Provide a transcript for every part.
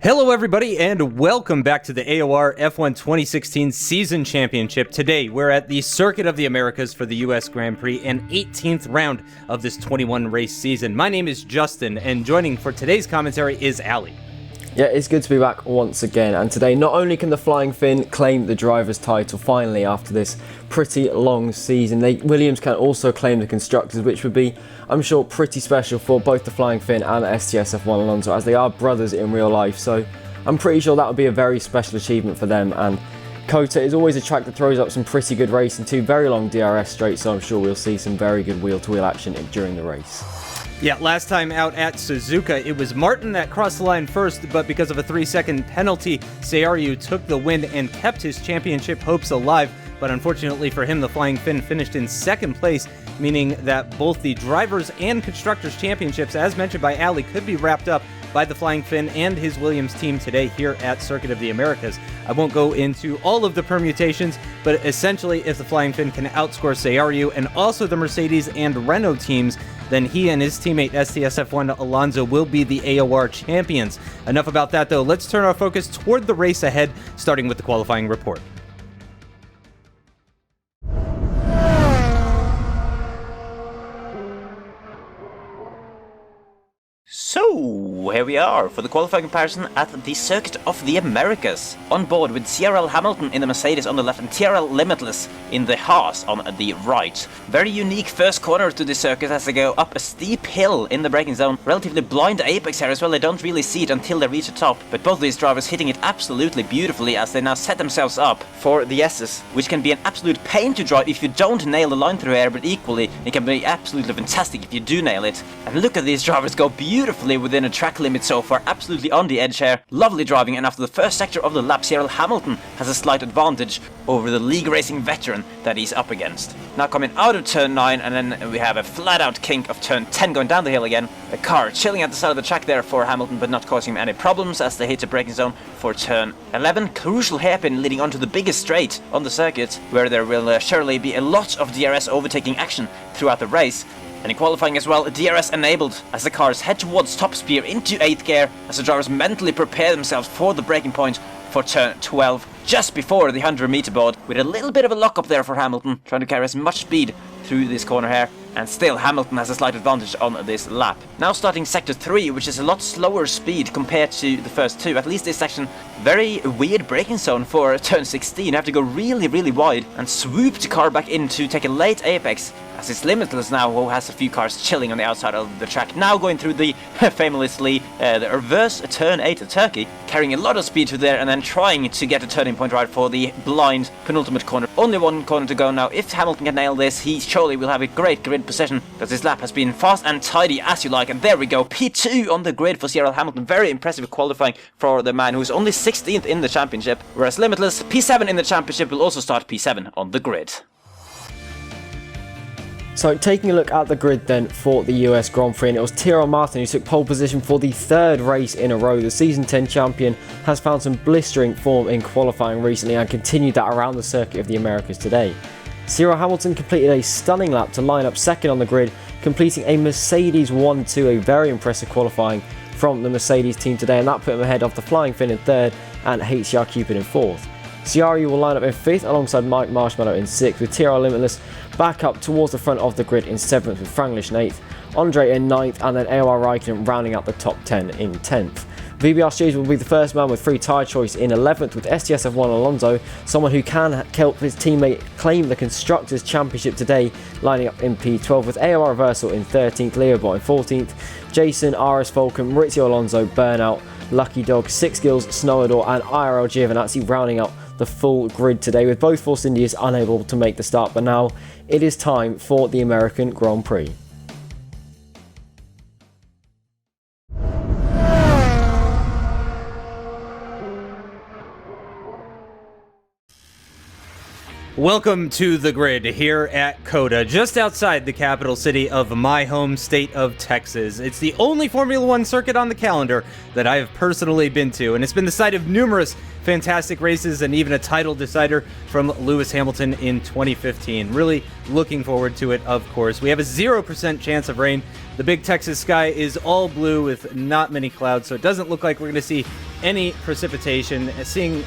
Hello everybody and welcome back to the AOR F1 2016 Season Championship. Today we're at the Circuit of the Americas for the US Grand Prix and 18th round of this 21 race season. My name is Justin and joining for today's commentary is Ali. Yeah, it's good to be back once again, and today not only can the Flying Finn claim the driver's title finally after this pretty long season, Williams can also claim the constructors, which would be, I'm sure, pretty special for both the Flying Finn and STS F1 Alonso, as they are brothers in real life, so I'm pretty sure that would be a very special achievement for them. And COTA is always a track that throws up some pretty good racing, two very long DRS straights, so I'm sure we'll see some very good wheel-to-wheel action during the race. Yeah, last time out at Suzuka, it was Martin that crossed the line first, but because of a 3-second penalty, Seiryu took the win and kept his championship hopes alive. But unfortunately for him, the Flying Finn finished in second place, meaning that both the Drivers' and Constructors' Championships, as mentioned by Ali, could be wrapped up by the Flying Finn and his Williams team today here at Circuit of the Americas. I won't go into all of the permutations, but essentially if the Flying Finn can outscore Seiryu and also the Mercedes and Renault teams, then he and his teammate STS F1 Alonso will be the AOR champions. Enough about that though, let's turn our focus toward the race ahead, starting with the qualifying report. So, here we are for the qualifying comparison at the Circuit of the Americas. On board with CRL Hamilton in the Mercedes on the left and TRL Limitless in the Haas on the right. Very unique first corner to the circuit as they go up a steep hill in the braking zone. Relatively blind apex here as well, they don't really see it until they reach the top. But both of these drivers hitting it absolutely beautifully as they now set themselves up for the S's, which can be an absolute pain to drive if you don't nail the line through here, but equally it can be absolutely fantastic if you do nail it. And look at these drivers go beautifully within a track limit so far, absolutely on the edge here. Lovely driving, and after the first sector of the lap, CRL Hamilton has a slight advantage over the league racing veteran that he's up against. Now coming out of turn 9, and then we have a flat out kink of turn 10 going down the hill again. A car chilling at the side of the track there for Hamilton, but not causing him any problems as they hit the braking zone for turn 11. Crucial hairpin leading onto the biggest straight on the circuit, where there will surely be a lot of DRS overtaking action throughout the race. And in qualifying as well, DRS enabled as the cars head towards top speed into 8th gear as the drivers mentally prepare themselves for the braking point for turn 12, just before the 100-meter board, with a little bit of a lock-up there for Hamilton, trying to carry as much speed through this corner here. And still Hamilton has a slight advantage on this lap. Now starting sector 3, which is a lot slower speed compared to the first two. At least this section, very weird braking zone for turn 16. You have to go really wide and swoop the car back in to take a late apex, as it's Limitless now, who has a few cars chilling on the outside of the track. Now going through the famously the reverse turn 8 Turkey, carrying a lot of speed through there and then trying to get a turning point right for the blind penultimate corner. Only one corner to go now. If Hamilton can nail this, he surely will have a great grid position, because this lap has been fast and tidy as you like. And there we go, P2 on the grid for CRL Hamilton. Very impressive qualifying for the man who's only 16th in the championship, whereas Limitless, P7 in the championship, will also start P7 on the grid. So taking a look at the grid then for the US Grand Prix, and it was Tyrrell Martin who took pole position for the third race in a row. The Season 10 champion has found some blistering form in qualifying recently and continued that around the Circuit of the Americas today. Cyril Hamilton completed a stunning lap to line up second on the grid, completing a Mercedes 1-2, a very impressive qualifying from the Mercedes team today, and that put him ahead of the Flying Finn in third and HCR Cupid in fourth. Seiryu will line up in 5th alongside Mike Marshmallow in 6th, with TRL Limitless back up towards the front of the grid in 7th with Franglish in 8th, Andre in 9th, and then AOR Raikkonen rounding out the top 10 in 10th. VBR will be the first man with free tyre choice in 11th with STS F1 Alonso, someone who can help his teammate claim the Constructors' Championship today, lining up in P12 with AOR Reversal in 13th, Leobot in 14th, Jason, RS Falcon, Maurizio Alonso, Burnout, Lucky Dog, Six Gills, Snowdor, and IRL Giovinazzi rounding out the full grid today, with both Force Indias unable to make the start. But now it is time for the American Grand Prix. Welcome to the grid here at COTA, just outside the capital city of my home state of Texas. It's the only Formula One circuit on the calendar that I have personally been to, and it's been the site of numerous fantastic races and even a title decider from Lewis Hamilton in 2015. Really looking forward to it, of course. We have a 0% chance of rain The big Texas sky is all blue with not many clouds, so it doesn't look like we're going to see any precipitation.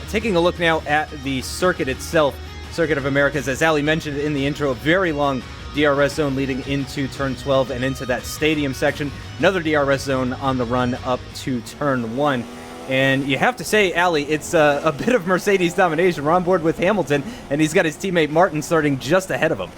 Taking a look now at the circuit itself, Circuit of Americas, as Ali mentioned in the intro, a very long DRS zone leading into turn 12 and into that stadium section. Another DRS zone on the run up to turn 1. And you have to say, Ali, it's a bit of Mercedes domination. We're on board with Hamilton, and he's got his teammate Martin starting just ahead of him.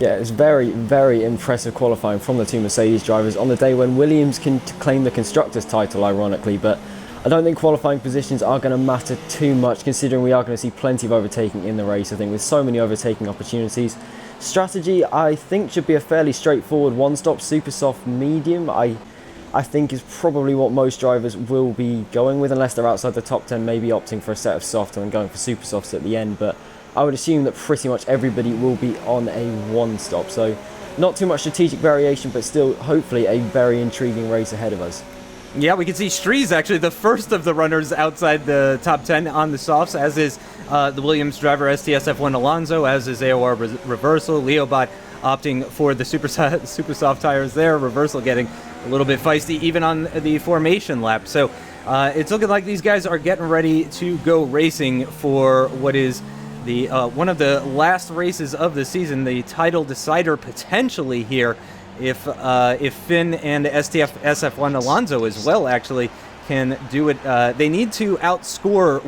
Yeah, it's very, very impressive qualifying from the two Mercedes drivers on the day when Williams can claim the Constructors' title, ironically. But I don't think qualifying positions are going to matter too much, considering we are going to see plenty of overtaking in the race, I think, with so many overtaking opportunities. Strategy, I think, should be a fairly straightforward one-stop, super soft, medium. I think is probably what most drivers will be going with, unless they're outside the top 10, maybe opting for a set of soft and then going for super softs at the end. But I would assume that pretty much everybody will be on a one-stop. So not too much strategic variation, but still hopefully a very intriguing race ahead of us. Yeah, we can see StreeZ actually the first of the runners outside the top 10 on the softs, as is the Williams driver STS F1 Alonso, as is AOR Reversal. Leobot opting for the super soft tires there. Reversal getting a little bit feisty even on the formation lap. So it's looking like these guys are getting ready to go racing for what is the one of the last races of the season, the title decider potentially here, if Finn and STS F1 Alonso as well actually can do it. They need to outscore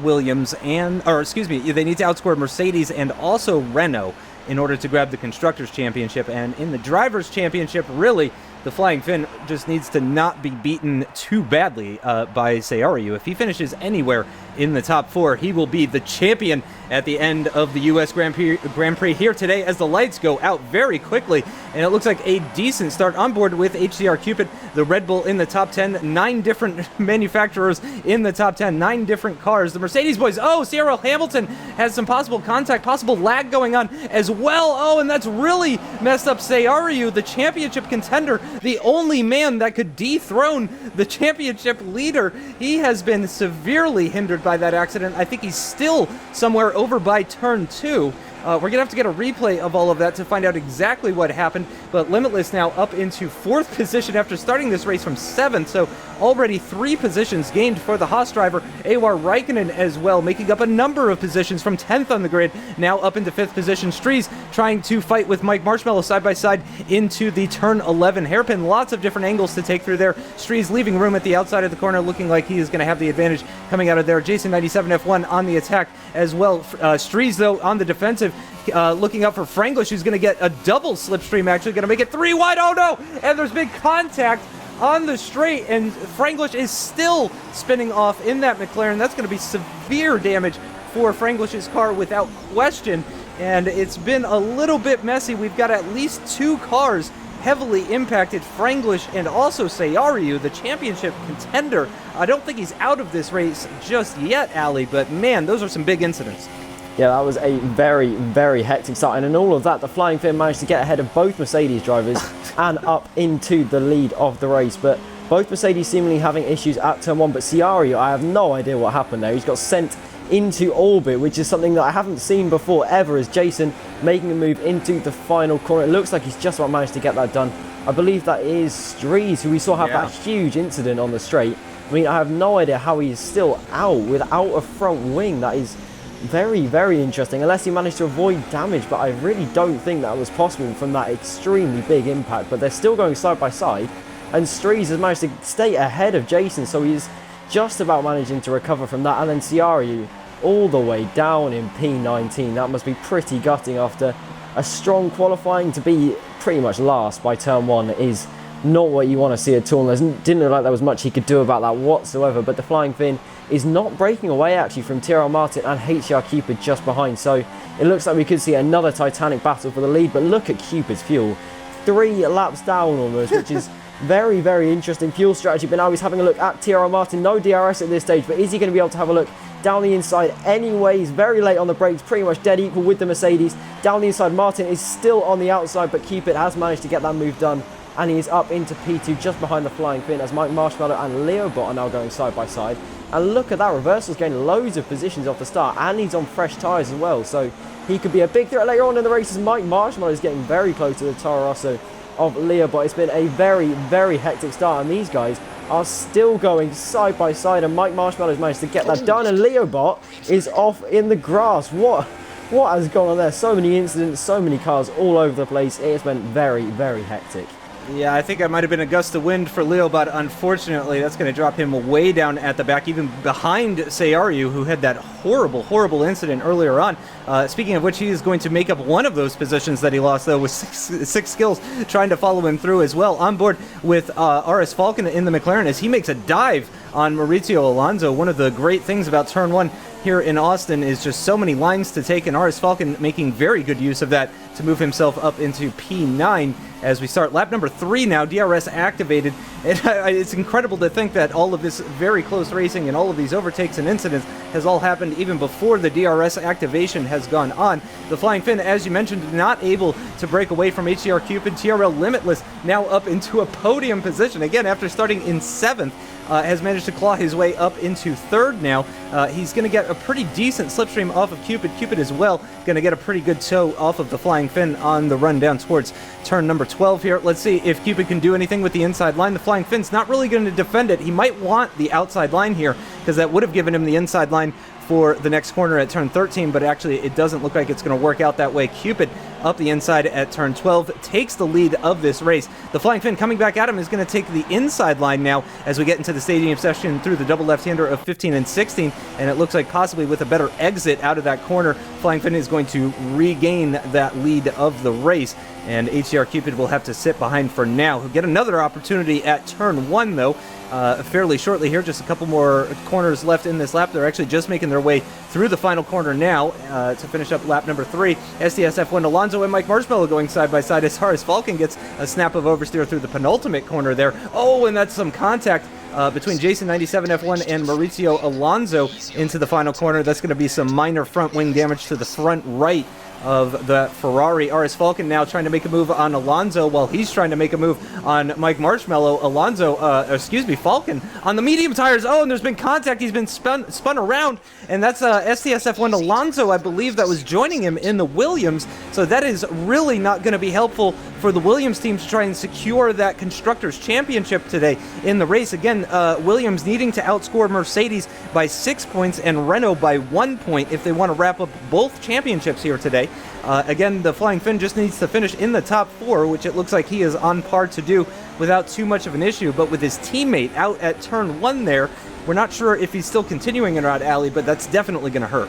they need to outscore Mercedes and also Renault in order to grab the Constructors' Championship. And in the Drivers' Championship, really, the Flying Finn just needs to not be beaten too badly by Sayaryu. If he finishes anywhere in the top 4, he will be the champion at the end of the U.S. Grand Prix here today, as the lights go out very quickly. And it looks like a decent start on board with HCR Cupid, the Red Bull in the top 10, 9 different manufacturers in the top 10, 9 different cars. The Mercedes boys, Cyril Hamilton has some possible contact, possible lag going on as well. And that's really messed up Sayaryu, the championship contender, the only man that could dethrone the championship leader. He has been severely hindered by that accident. I think he's still somewhere over by turn 2. We're going to have to get a replay of all of that to find out exactly what happened, but Limitless now up into 4th position after starting this race from 7th, so already 3 positions gained for the Haas driver. AOR Raikkonen as well, making up a number of positions from 10th on the grid, now up into 5th position. StreeZ trying to fight with Mike Marshmallow side by side into the turn 11 hairpin. Lots of different angles to take through there. StreeZ leaving room at the outside of the corner, looking like he is going to have the advantage coming out of there. Jason97 F1 on the attack as well. StreeZ, though, on the defensive, looking up for Franglish, who's going to get a double slipstream, actually going to make it 3 wide. Oh no! And there's big contact on the straight, and Franglish is still spinning off in that McLaren. That's going to be severe damage for Franglish's car without question, and it's been a little bit messy. We've got at least 2 cars heavily impacted, Franglish and also Sayaryu, the championship contender. I don't think he's out of this race just yet, Ali, but man, those are some big incidents. Yeah, that was a very, very hectic start, and in all of that, the Flying Finn managed to get ahead of both Mercedes drivers and up into the lead of the race. But both Mercedes seemingly having issues at turn 1, but Sayaryu, I have no idea what happened there. He's got sent into orbit, which is something that I haven't seen before ever, as Jason making a move into the final corner. It looks like he's just about managed to get that done. I believe that is StreeZ, who we saw have that huge incident on the straight. I mean, I have no idea how he's still out without a front wing. That is very, very interesting, unless he managed to avoid damage, but I really don't think that was possible from that extremely big impact. But they're still going side by side, and StreeZ has managed to stay ahead of Jason, so he's just about managing to recover from that. And then Sayaryu all the way down in P19. That must be pretty gutting after a strong qualifying. To be pretty much last by turn 1 is not what you want to see at all. Didn't look like there was much he could do about that whatsoever, but the Flying Finn is not breaking away actually from Tyrrell Martin and HCR Cupid just behind, so it looks like we could see another titanic battle for the lead. But look at Cupid's fuel, 3 laps down almost, which is very, very interesting fuel strategy. But now he's having a look at Tyrrell Martin. No DRS at this stage, but is he going to be able to have a look down the inside anyway? He's very late on the brakes, pretty much dead equal with the Mercedes. Down the inside, Martin is still on the outside, but Cupid has managed to get that move done, and he is up into P2 just behind the Flying Finn, as Mike Marshmallow and Leobot are now going side by side. And look at that, Reversal's gained loads of positions off the start, and he's on fresh tyres as well, so he could be a big threat later on in the race, as Mike Marshmallow is getting very close to the Toro Rosso of Leobot. It's been a very, very hectic start, and these guys are still going side by side, and Mike Marshmallow's managed to get that done, and Leobot is off in the grass. What has gone on there? So many incidents, so many cars all over the place. It has been very, very hectic. Yeah, I think that might have been a gust of wind for Leobot. Unfortunately, that's going to drop him way down at the back, even behind Sayaryu, who had that horrible, horrible incident earlier on. Speaking of which, he is going to make up one of those positions that he lost, though, with six skills trying to follow him through as well. On board with RS Falcon in the McLaren as he makes a dive on Maurizio Alonso. One of the great things about Turn 1 here in Austin is just so many lines to take, and RS Falcon making very good use of that to move himself up into P9 as we start lap number 3 now. DRS activated, and it's incredible to think that all of this very close racing and all of these overtakes and incidents has all happened even before the DRS activation has gone on. The Flying Finn, as you mentioned, not able to break away from HCR Cupid. TRL Limitless now up into a podium position again after starting in 7th. Has managed to claw his way up into 3rd now. He's going to get a pretty decent slipstream off of Cupid. Cupid as well going to get a pretty good tow off of the Flying Finn on the run down towards turn number 12 here. Let's see if Cupid can do anything with the inside line. The Flying Finn's not really going to defend it. He might want the outside line here because that would have given him the inside line for the next corner at turn 13, but actually it doesn't look like it's going to work out that way. Cupid up the inside at turn 12 takes the lead of this race. The Flying Finn coming back at him is going to take the inside line now as we get into the stadium session through the double left-hander of 15 and 16, and it looks like possibly with a better exit out of that corner, Flying Finn is going to regain that lead of the race, and HCR Cupid will have to sit behind for now. He'll get another opportunity at turn 1 though, fairly shortly here. Just a couple more corners left in this lap. They're actually just making their way through the final corner now to finish up lap number 3. SDS F1 Alonso and Mike Marshmallow going side by side as RS Falcon gets a snap of oversteer through the penultimate corner there. Oh, and that's some contact between Jason 97 F1 and Maurizio Alonso into the final corner. That's going to be some minor front wing damage to the front right of the Ferrari. RS Falcon now trying to make a move on Alonso while he's trying to make a move on Mike Marshmallow. Falcon on the medium tires. Oh, and there's been contact. He's been spun around, and that's SDS F1 Alonso, I believe, that was joining him in the Williams. So that is really not going to be helpful for the Williams team to try and secure that Constructors' Championship today in the race. Again, Williams needing to outscore Mercedes by 6 points and Renault by 1 point if they want to wrap up both championships here today. Again, the Flying Finn just needs to finish in the top 4, which it looks like he is on par to do without too much of an issue. But with his teammate out at turn 1 there, we're not sure if he's still continuing in Route Alley, but that's definitely going to hurt.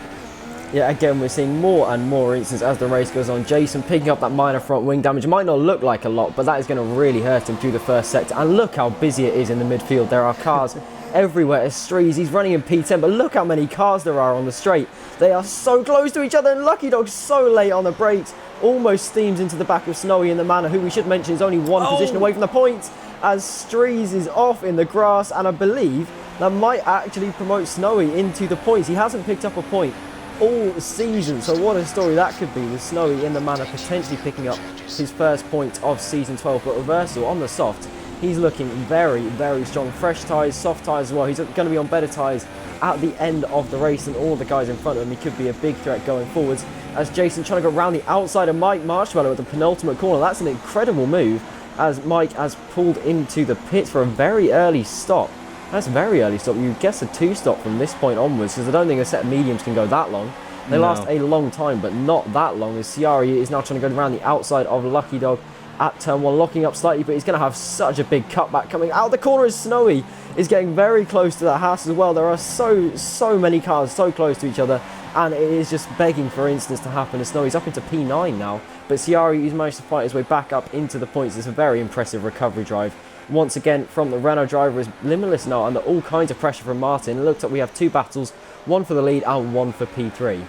Yeah, again, we're seeing more and more instances as the race goes on. Jason picking up that minor front wing damage. It might not look like a lot, but that is going to really hurt him through the first sector. And look how busy it is in the midfield. There are cars everywhere. As StreeZ, he's running in P10, but look how many cars there are on the straight. They are so close to each other, and Lucky Dog so late on the brakes. Almost steams into the back of Snowy in the manner, who we should mention is only one position away from the points, as StreeZ is off in the grass, and I believe that might actually promote Snowy into the points. He hasn't picked up a point all season, so what a story that could be with Snowy in the manner potentially picking up his first point of season 12. But Reversal on the soft, he's looking very, very strong. Fresh tyres, soft tyres as well. He's going to be on better tyres at the end of the race than all the guys in front of him. He could be a big threat going forwards, as Jason trying to go around the outside of Mike Marshmallow at the penultimate corner. That's an incredible move, as Mike has pulled into the pits for a very early stop. That's a very early stop. You guess a 2-stop from this point onwards, because I don't think a set of mediums can go that long. They last a long time, but not that long, as Ciari is now trying to go around the outside of Lucky Dog at turn 1, locking up slightly, but he's going to have such a big cutback coming out the corner as Snowy is getting very close to that house as well. There are so many cars so close to each other, and it is just begging for instance to happen, as Snowy's up into P9 now, but Ciari has managed to fight his way back up into the points. It's a very impressive recovery drive once again from the Renault driver, is Limitless now under all kinds of pressure from Martin. It looks like we have 2 battles, one for the lead and one for P3.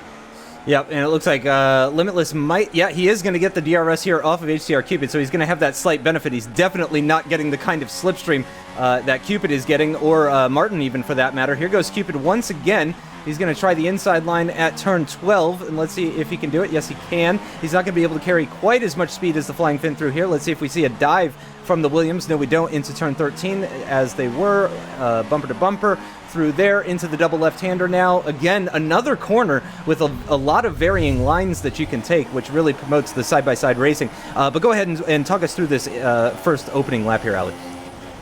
Yep, and it looks like Limitless might... Yeah, he is going to get the DRS here off of HCR Cupid, so he's going to have that slight benefit. He's definitely not getting the kind of slipstream that Cupid is getting, or Martin even for that matter. Here goes Cupid once again. He's going to try the inside line at turn 12, and let's see if he can do it. Yes, he can. He's not going to be able to carry quite as much speed as the Flying Finn through here. Let's see if we see a dive from the Williams. No, we don't, into turn 13, as they were, bumper to bumper, through there into the double left-hander now. Again, another corner with a lot of varying lines that you can take, which really promotes the side-by-side racing. But go ahead and talk us through this first opening lap here, Ali.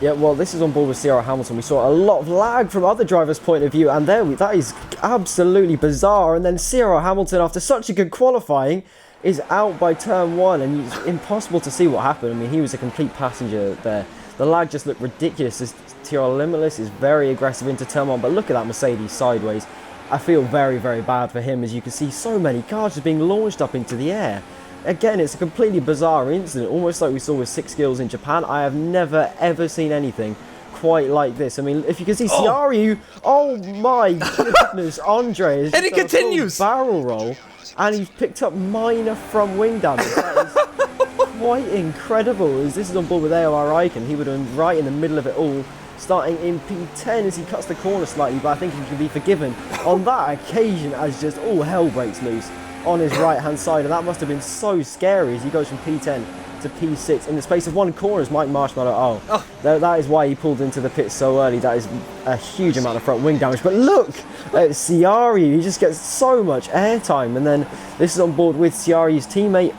Yeah, well, this is on board with Cyril Hamilton. We saw a lot of lag from other drivers' point of view, and that is absolutely bizarre. And then Cyril Hamilton, after such a good qualifying, is out by turn 1, and it's impossible to see what happened. I mean, he was a complete passenger there. The lag just looked ridiculous. This Tyrrell Limitless is very aggressive into turn 1, but look at that Mercedes sideways. I feel very, very bad for him, as you can see so many cars just being launched up into the air. Again, it's a completely bizarre incident, almost like we saw with 6 Skills in Japan. I have never, ever seen anything quite like this. I mean, if you can see Ciaru, oh my goodness, Andre is and it continues barrel roll, and he's picked up minor front wing damage. That is quite incredible. As this is on board with AOR Icon, he would have been right in the middle of it all, starting in P10 as he cuts the corner slightly, but I think he can be forgiven on that occasion as just all hell breaks loose on his right hand side, and that must have been so scary as he goes from P10 to P6 in the space of 1 corner as Mike Marshmallow. That is why he pulled into the pit so early. That is a huge amount of front wing damage. But look at Ciaru, he just gets so much airtime, and then this is on board with Ciaru's teammate.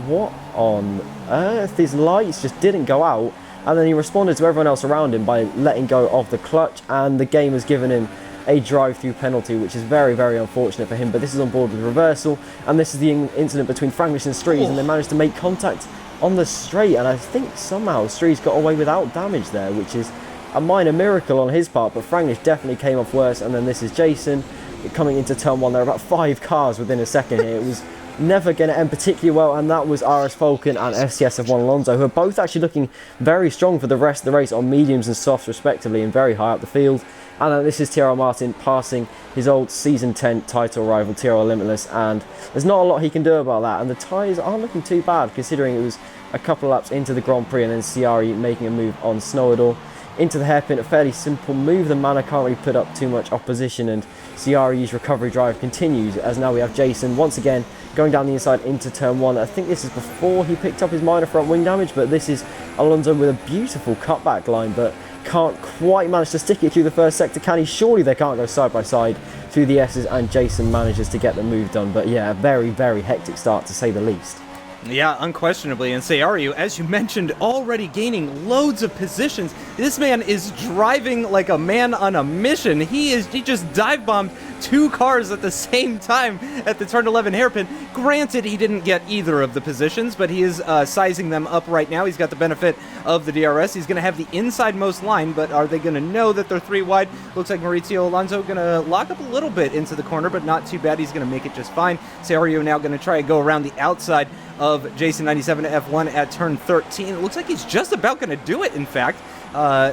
What on earth? His lights just didn't go out, and then he responded to everyone else around him by letting go of the clutch, and the game has given him a drive-through penalty, which is very, very unfortunate for him. But this is on board with Reversal, and this is the incident between Franglish and StreeZ, and they managed to make contact on the straight, and I think somehow StreeZ got away without damage there, which is a minor miracle on his part, but Franglish definitely came off worse. And then this is Jason coming into turn 1. There are about 5 cars within a second here. It was never going to end particularly well, and that was RS Falcon and FCS F1 Alonso, who are both actually looking very strong for the rest of the race on mediums and softs respectively, and very high up the field. And then this is Tyrrell Martin passing his old Season 10 title rival Tyrrell Limitless, and there's not a lot he can do about that, and the tyres aren't looking too bad considering it was a couple of laps into the Grand Prix, and then Ciari making a move on Snowdall into the hairpin. A fairly simple move. The Manor can't really put up too much opposition, and Ciari's recovery drive continues as now we have Jason once again going down the inside into turn 1. I think this is before he picked up his minor front wing damage, but this is Alonso with a beautiful cutback line, but can't quite manage to stick it through the first sector, can he? Surely they can't go side by side through the S's, and Jason manages to get the move done. But yeah, a very, very hectic start to say the least. Yeah, unquestionably. And Ciaru, as you mentioned, already gaining loads of positions. This man is driving like a man on a mission. He just dive-bombed 2 cars at the same time at the turn 11 hairpin. Granted, he didn't get either of the positions, but he is sizing them up right now. He's got the benefit of the DRS. He's going to have the inside-most line, but are they going to know that they're 3 wide? Looks like Maurizio Alonso going to lock up a little bit into the corner, but not too bad. He's going to make it just fine. Ciaru now going to try and go around the outside of Jason 97 F1 at turn 13. It looks like he's just about going to do it, in fact.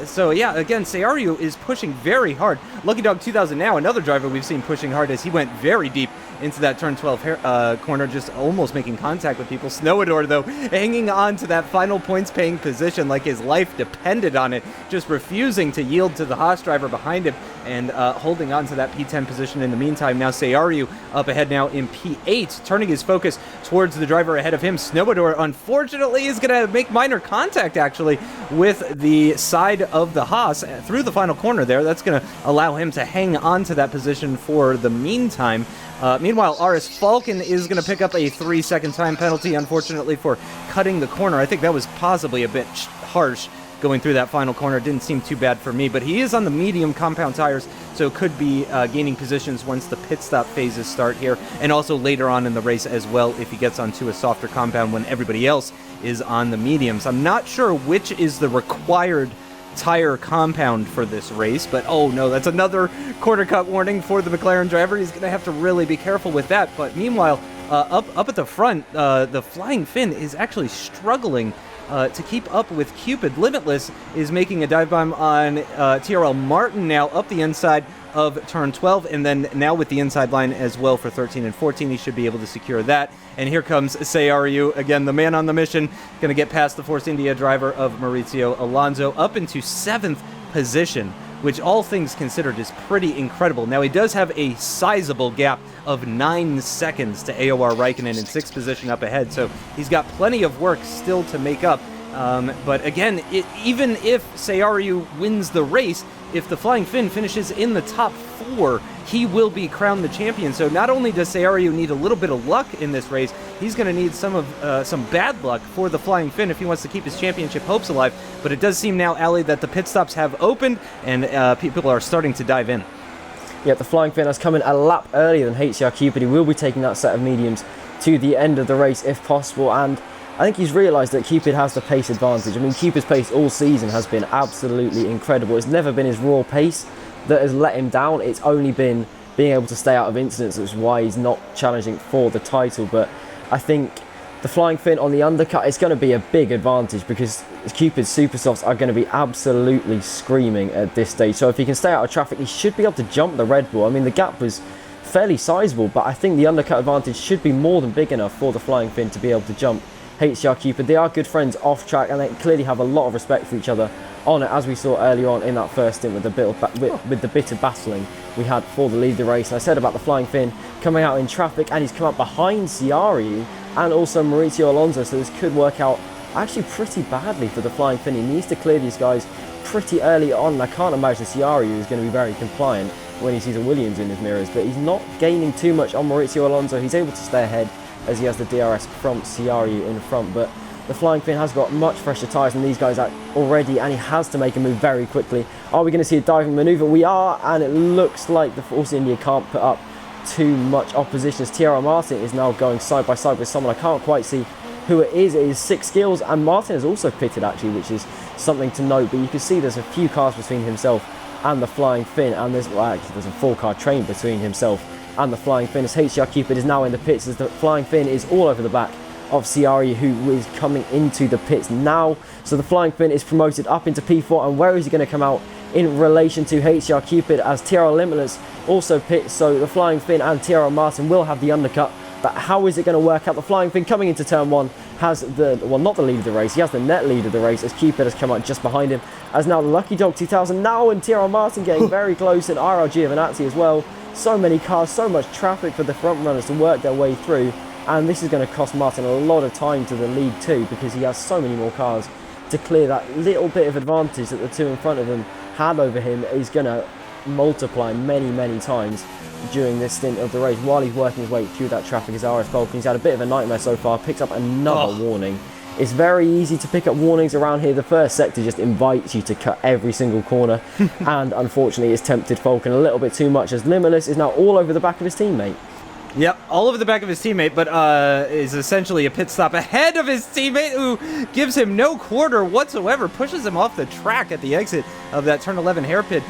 So yeah, again, Ciaru is pushing very hard. Lucky Dog 2000 now, another driver we've seen pushing hard as he went very deep into that turn 12 corner, just almost making contact with people. Snowdor, though, hanging on to that final points-paying position like his life depended on it, just refusing to yield to the Haas driver behind him and holding on to that P10 position in the meantime. Now Ciaru up ahead now in P8, turning his focus towards the driver ahead of him. Snowdor, unfortunately, is going to make minor contact, actually, with the side of the Haas through the final corner there. That's going to allow him to hang on to that position for the meantime. Meanwhile, RS Falcon is going to pick up a 3-second time penalty, unfortunately, for cutting the corner. I think that was possibly a bit harsh going through that final corner. It didn't seem too bad for me, but he is on the medium compound tires, so could be gaining positions once the pit stop phases start here, and also later on in the race as well if he gets onto a softer compound when everybody else is on the mediums. I'm not sure which is the required tire compound for this race, but oh no, that's another corner cut warning for the McLaren driver. He's going to have to really be careful with that. But meanwhile, up at the front, the Flying Finn is actually struggling to keep up with Cupid. Limitless is making a dive bomb on TRL Martin now up the inside of turn 12, and then now with the inside line as well for 13 and 14, he should be able to secure that. And here comes Ciaru, again, the man on the mission, going to get past the Force India driver of Maurizio Alonso up into 7th position, which all things considered is pretty incredible. Now he does have a sizable gap of 9 seconds to AOR Raikkonen in 6th position up ahead, so he's got plenty of work still to make up. But again, even if Ciaru wins the race, if the Flying Finn finishes in the top 4, he will be crowned the champion. So not only does Sayaryu need a little bit of luck in this race, he's going to need some bad luck for the Flying Finn if he wants to keep his championship hopes alive. But it does seem now, Ali, that the pit stops have opened and people are starting to dive in. Yep, the Flying Finn has come in a lap earlier than HCR Cupid. He will be taking that set of mediums to the end of the race if possible, and I think he's realised that Cupid has the pace advantage. I mean, Cupid's pace all season has been absolutely incredible. It's never been his raw pace that has let him down. It's only been being able to stay out of incidents, which is why he's not challenging for the title. But I think the Flying Finn on the undercut is going to be a big advantage because Cupid's super softs are going to be absolutely screaming at this stage. So if he can stay out of traffic, he should be able to jump the Red Bull. I mean, the gap was fairly sizable, but I think the undercut advantage should be more than big enough for the Flying Finn to be able to jump HCR Cupid. They are good friends off track, and they clearly have a lot of respect for each other on it, as we saw earlier on in that first stint with the bit of battling we had for the lead of the race. And I said about the Flying Finn coming out in traffic, and he's come up behind Sayaryu and also Maurizio Alonso, so this could work out actually pretty badly for the Flying Finn. He needs to clear these guys pretty early on, and I can't imagine Sayaryu is going to be very compliant when he sees a Williams in his mirrors, but he's not gaining too much on Maurizio Alonso. He's able to stay ahead as he has the DRS from Sayaryu in front, but the Flying Finn has got much fresher tyres than these guys already, and he has to make a move very quickly. Are we going to see a diving manoeuvre? We are, and it looks like the Force India can't put up too much opposition as Thierry Martin is now going side by side with someone I can't quite see who it is. It is 6 Skills, and Martin has also pitted actually, which is something to note, but you can see there's a few cars between himself and the Flying Finn, and there's a 4-car train between himself and the Flying Finn as HCR Cupid is now in the pits as the Flying Finn is all over the back of Sayaryu, who is coming into the pits now. So the Flying Finn is promoted up into P4, and where is he going to come out in relation to HCR Cupid as TRL Limitless also pits? So the Flying Finn and TRL Martin will have the undercut, but how is it going to work out? The Flying Finn coming into turn 1 has not the lead of the race, he has the net lead of the race as Cupid has come out just behind him, as now the Lucky Dog 2000 now and TRL Martin getting very close, and RL Giovinazzi as well. So many cars, so much traffic for the front runners to work their way through, and this is going to cost Martin a lot of time to the lead too, because he has so many more cars to clear. That little bit of advantage that the two in front of him had over him is going to multiply many times during this stint of the race while he's working his way through that traffic. As RS Vulcan, he's had a bit of a nightmare so far, picks up another warning. It's very easy to pick up warnings around here. The first sector just invites you to cut every single corner, and unfortunately it's tempted Falcon a little bit too much as Limitless is now all over the back of his teammate. Yep, all over the back of his teammate, but is essentially a pit stop ahead of his teammate, who gives him no quarter whatsoever, pushes him off the track at the exit of that turn 11 hairpin.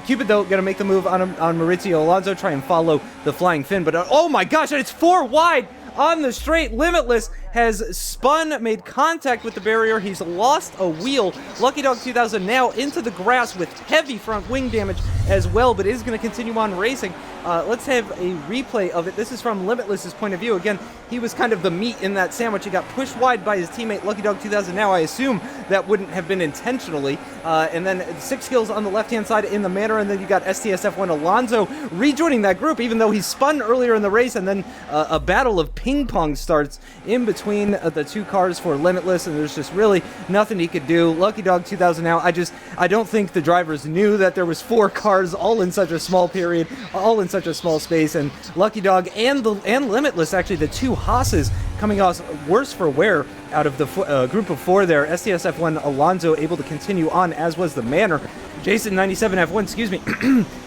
Cupid, though, going to make the move on Maurizio Alonso, try and follow the Flying Finn, but oh my gosh, it's 4 wide on the straight. Limitless has spun, made contact with the barrier. He's lost a wheel. Lucky Dog 2000 now into the grass with heavy front wing damage as well, but is going to continue on racing. Let's have a replay of it. This is from Limitless's point of view. Again, he was kind of the meat in that sandwich. He got pushed wide by his teammate Lucky Dog 2000. Now I assume that wouldn't have been intentionally. And then 6 Skills on the left-hand side in the manner, and then you got STS F1 Alonso rejoining that group, even though he spun earlier in the race, and then a battle of ping pong starts in between the two cars for Limitless, and there's just really nothing he could do. Lucky Dog 2000 now, I don't think the drivers knew that there was 4 cars all in such a small period, all in such a small space, and Lucky Dog and Limitless, actually the two Haas's, coming off worse for wear out of the group of 4 there. STS F1 Alonso able to continue on, as was the manner. Jason 97 F1, excuse me,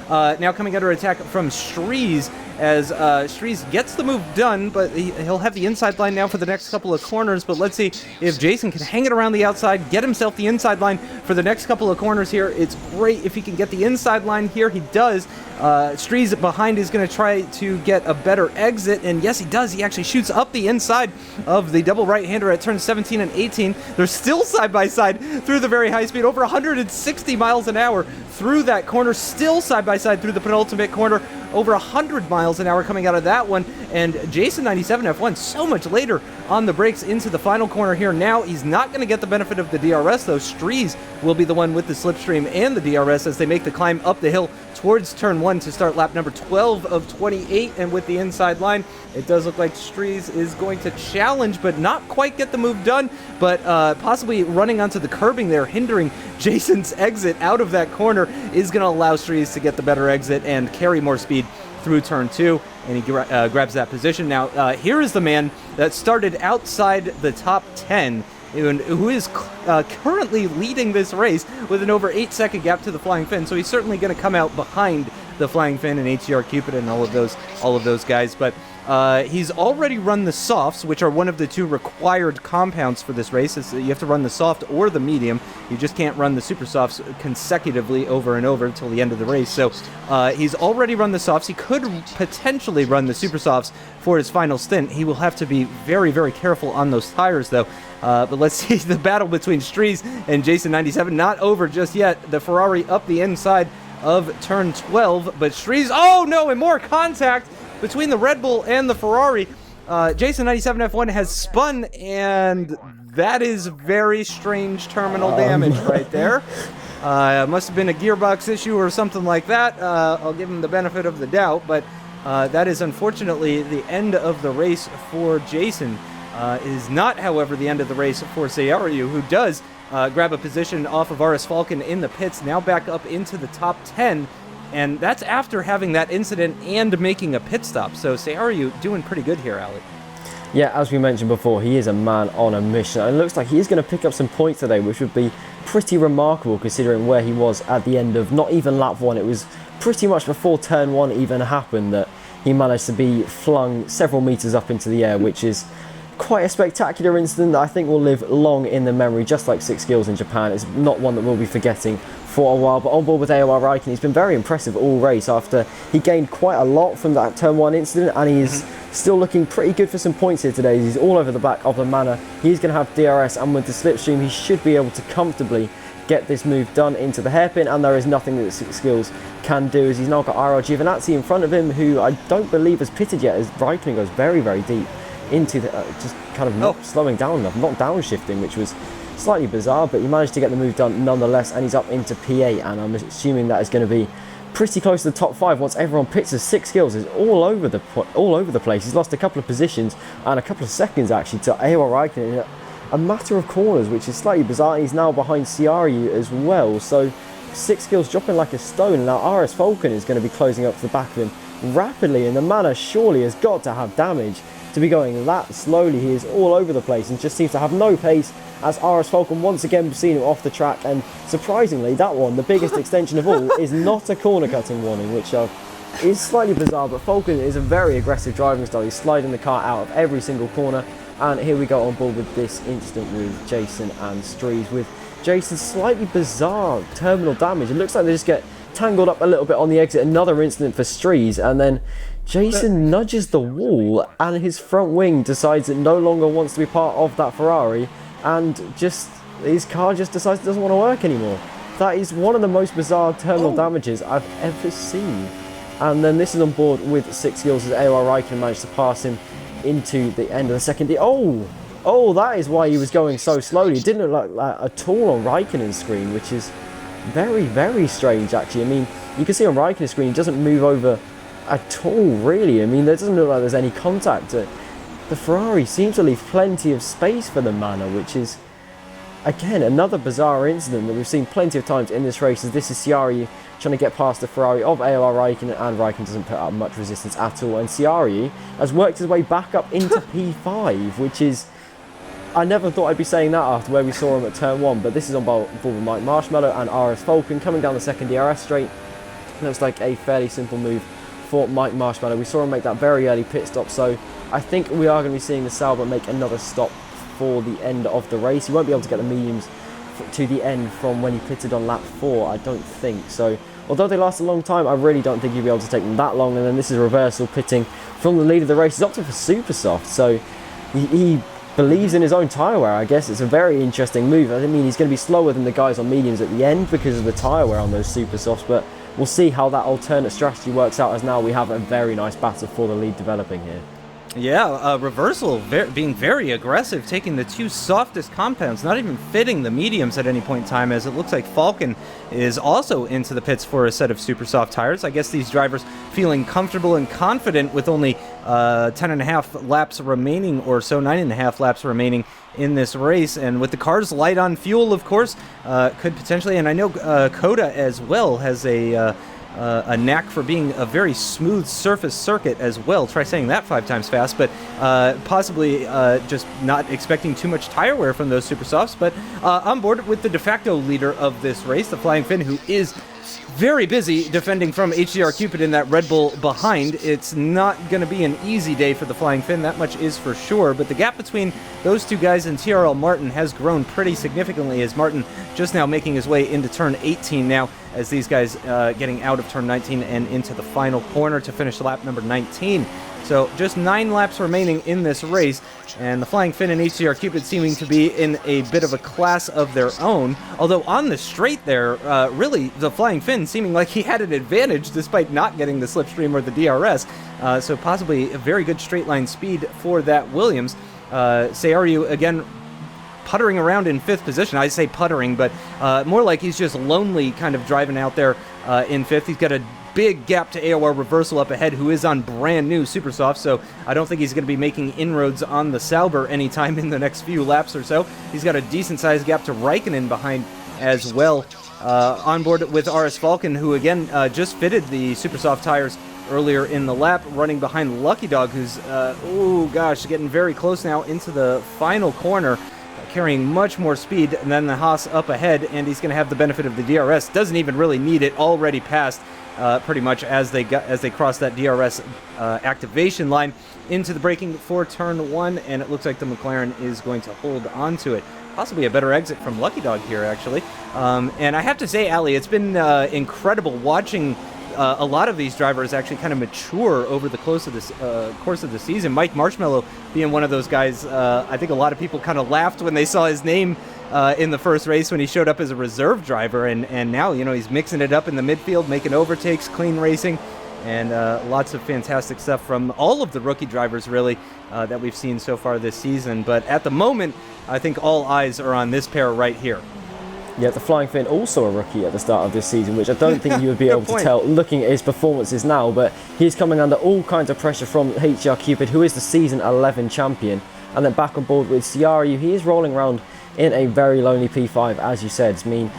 now coming under attack from StreeZ, as StreeZ gets the move done, but he'll have the inside line now for the next couple of corners. But let's see if Jason can hang it around the outside, get himself the inside line for the next couple of corners here. It's great if he can get the inside line here. He does. StreeZ behind is going to try to get a better exit, and yes, he does. He actually shoots up the inside of the double right-hander at turns 17 and 18. They're still side by side through the very high speed, over 160 miles an hour through that corner, still side by side through the penultimate corner, over 100 miles miles an hour coming out of that one, and Jason97 F1 so much later on the brakes into the final corner here. Now he's not going to get the benefit of the DRS, though. StreeZ will be the one with the slipstream and the DRS as they make the climb up the hill towards turn 1 to start lap number 12 of 28, and with the inside line, it does look like StreeZ is going to challenge, but not quite get the move done, but possibly running onto the curbing there, hindering Jason's exit out of that corner, is going to allow StreeZ to get the better exit and carry more speed through turn 2, and he grabs that position. Now, here is the man that started outside the top 10, who is currently leading this race with an over 8-second gap to the Flying Finn, so he's certainly going to come out behind the Flying Finn and HDR Cupid and all of those guys, but he's already run the softs, which are one of the 2 required compounds for this race. You have to run the soft or the medium. You just can't run the super softs consecutively over and over until the end of the race. So he's already run the softs. He could potentially run the super softs for his final stint. He will have to be very, very careful on those tires, though. But let's see the battle between StreeZ and Jason97. Not over just yet. The Ferrari up the inside of turn 12, but StreeZ, oh no, and more contact between the Red Bull and the Ferrari. Jason97 F1 has spun, and that is very strange terminal damage right there. Must have been a gearbox issue or something like that. I'll give him the benefit of the doubt, but that is unfortunately the end of the race for Jason. It is not, however, the end of the race for Sayaryu, who does grab a position off of RS Falcon in the pits, now back up into the top 10, and that's after having that incident and making a pit stop. So Sayaryu doing pretty good here, Ali. Yeah, as we mentioned before, he is a man on a mission. It looks like he is going to pick up some points today, which would be pretty remarkable considering where he was at the end of not even lap 1. It was pretty much before turn 1 even happened that he managed to be flung several meters up into the air, which is quite a spectacular incident that I think will live long in the memory, just like 6 skills in Japan. It's not one that we'll be forgetting for a while, but on board with AOR Raikkonen, he's been very impressive all race after he gained quite a lot from that turn 1 incident, and he's still looking pretty good for some points here today. He's all over the back of the Manor. He's going to have DRS, and with the slipstream, he should be able to comfortably get this move done into the hairpin, and there is nothing that 6 skills can do, as he's now got IR Giovinazzi in front of him, who I don't believe has pitted yet, as Raikkonen goes very, very deep into the, just kind of not slowing down enough, not downshifting, which was slightly bizarre, but he managed to get the move done nonetheless, and he's up into P8, and I'm assuming that is going to be pretty close to the top 5 once everyone pits. As 6 skills is all over the place. He's lost a couple of positions and a couple of seconds actually to AOR Raikkonen in a matter of corners, which is slightly bizarre. He's now behind Sayaryu as well, so 6 skills dropping like a stone. Now RS Falcon is going to be closing up to the back of him rapidly, and the Manor surely has got to have damage to be going that slowly. He is all over the place and just seems to have no pace, as RS Falcon once again seen him off the track, and surprisingly that one, the biggest extension of all, is not a corner cutting warning, which is slightly bizarre, but Falcon is a very aggressive driving style. He's sliding the car out of every single corner, and here we go on board with this incident with Jason and StreeZ, with Jason's slightly bizarre terminal damage. It looks like they just get tangled up a little bit on the exit. Another incident for StreeZ, and then Jason nudges the wall, and his front wing decides it no longer wants to be part of that Ferrari, and just his car just decides it doesn't want to work anymore. That is one of the most bizarre terminal damages I've ever seen. And then this is on board with 6 skills as AOR Raikkonen managed to pass him into the end of the second. Oh, that is why he was going so slowly. It didn't look like that at all on Raikkonen's screen, which is very, very strange actually. I mean, you can see on Raikkonen's screen he doesn't move over at all really. I mean, there doesn't look like there's any contact. The Ferrari seems to leave plenty of space for the Manor, which is again another bizarre incident that we've seen plenty of times in this race, as this is Sayaryu trying to get past the Ferrari of AOR Raikkonen, and Raikkonen doesn't put up much resistance at all, and Sayaryu has worked his way back up into P5, which is, I never thought I'd be saying that after where we saw him at turn 1, but this is on board with Mike Marshmallow and RS Falcon coming down the second DRS straight. Looks like a fairly simple move for Mike Marshmallow. We saw him make that very early pit stop, so I think we are going to be seeing the Sauber make another stop for the end of the race. He won't be able to get the mediums to the end from when he pitted on lap 4, I don't think. So although they last a long time, I really don't think he'll be able to take them that long. And then this is Reversal pitting from the lead of the race. He's opted for super soft, so he believes in his own tyre wear, I guess. It's a very interesting move. I mean, he's going to be slower than the guys on mediums at the end because of the tyre wear on those super softs, but we'll see how that alternate strategy works out, as now we have a very nice battle for the lead developing here. Yeah, Reversal being very aggressive, taking the two softest compounds, not even fitting the mediums at any point in time, as it looks like Falcon is also into the pits for a set of super soft tires. I guess these drivers feeling comfortable and confident with only 10.5 laps remaining or so, 9.5 laps remaining in this race, and with the cars light on fuel, of course, could potentially, and I know Coda as well has a knack for being a very smooth surface circuit as well. Try saying that 5 times fast, but possibly just not expecting too much tire wear from those super softs. But on board with the de facto leader of this race, the Flying Finn, who is very busy defending from HDR Cupid in that Red Bull behind. It's not going to be an easy day for the Flying Finn, that much is for sure, but the gap between those two guys and TRL Martin has grown pretty significantly, as Martin just now making his way into turn 18 now, as these guys getting out of turn 19 and into the final corner to finish lap number 19. So just 9 laps remaining in this race, and the Flying Finn and HDR Cupid seeming to be in a bit of a class of their own. Although on the straight there, really the Flying Finn seeming like he had an advantage despite not getting the slipstream or the DRS. So possibly a very good straight line speed for that Williams. Sayaryu again puttering around in 5th position. I say puttering, but more like he's just lonely kind of driving out there in 5th. He's got a big gap to AOR Reversal up ahead, who is on brand new super soft, so I don't think he's going to be making inroads on the Sauber anytime in the next few laps or so. He's got a decent sized gap to Raikkonen behind as well. On board with RS Falcon, who again just fitted the super soft tires earlier in the lap, running behind Lucky Dog, who's getting very close now into the final corner, carrying much more speed than the Haas up ahead, and he's going to have the benefit of the DRS. Doesn't even really need it, already passed pretty much as they cross that DRS activation line into the braking for turn 1, and it looks like the McLaren is going to hold on to it. Possibly a better exit from Lucky Dog here, actually. And I have to say, Ali, it's been incredible watching a lot of these drivers actually kind of mature over the course of the season. Mike Marshmallow being one of those guys. I think a lot of people kind of laughed when they saw his name in the first race when he showed up as a reserve driver, and now, you know, he's mixing it up in the midfield, making overtakes, clean racing, and lots of fantastic stuff from all of the rookie drivers, really, that we've seen so far this season. But at the moment, I think all eyes are on this pair right here. Yeah, the Flying Finn, also a rookie at the start of this season, which I don't think you would be able to tell looking at his performances now, but he's coming under all kinds of pressure from HDR Cupid, who is the season 11 champion. And then back on board with Sayaryu, he is rolling around in a very lonely P5, as you said. I mean,